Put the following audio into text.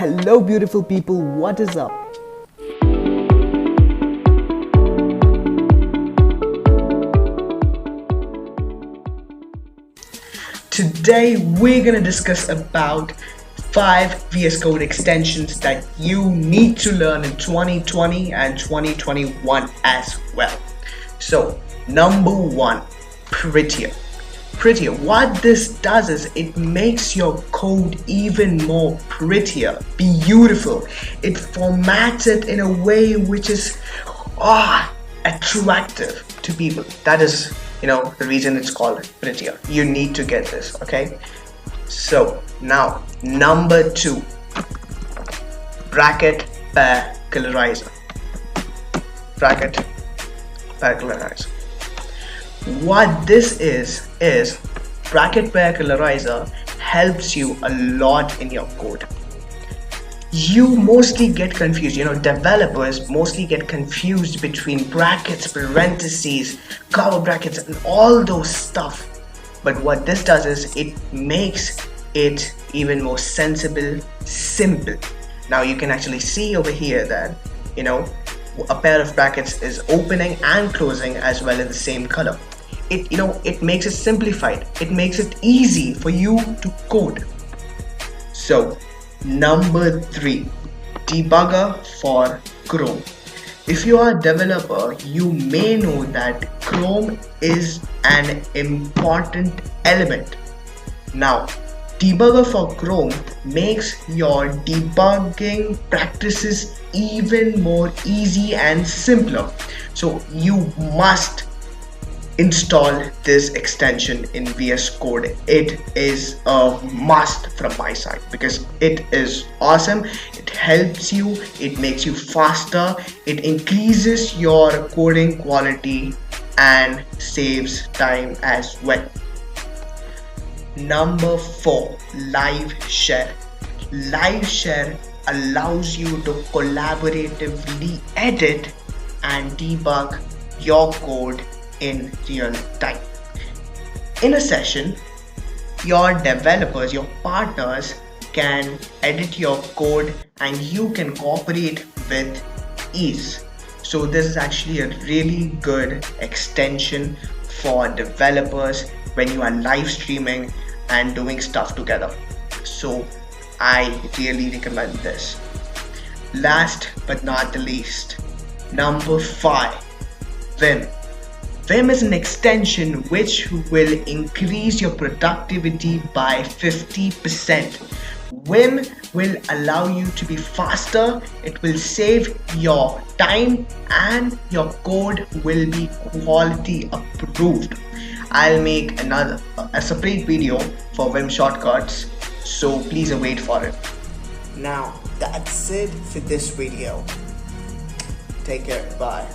Hello beautiful people, what is up? Today we're gonna discuss about 5 VS Code extensions that you need to learn in 2020 and 2021 as well. So number 1, Prettier. Prettier. What this does is it makes your code even more prettier, beautiful. It formats it in a way which is attractive to people. That is, the reason it's called Prettier. You need to get this, okay? So now number 2, bracket pair colorizer. Bracket pair colorizer. What this is bracket pair colorizer helps you a lot in your code. You mostly get confused, developers mostly get confused between brackets, parentheses, cover brackets and all those stuff. But what this does is it makes it even more sensible, simple. Now you can actually see over here that, a pair of brackets is opening and closing as well in the same color. It makes it simplified. It makes it easy for you to code. So number 3, debugger for Chrome. If you are a developer, you may know that Chrome is an important element. Now, debugger for Chrome makes your debugging practices even more easy and simpler. So you must install this extension in VS Code. It is a must from my side because it is awesome. It helps you, it makes you faster, it increases your coding quality and saves time as well. Number 4, live share. Live share allows you to collaboratively edit and debug your code in real time. In a session, your developers, your partners can edit your code and you can cooperate with ease. So this is actually a really good extension for developers when you are live streaming and doing stuff together. So I really recommend this. Last but not the least, number 5, Vim. Vim is an extension which will increase your productivity by 50%. Vim will allow you to be faster, it will save your time and your code will be quality approved. I'll make a separate video for Vim shortcuts, so please wait for it. Now that's it for this video. Take care, bye.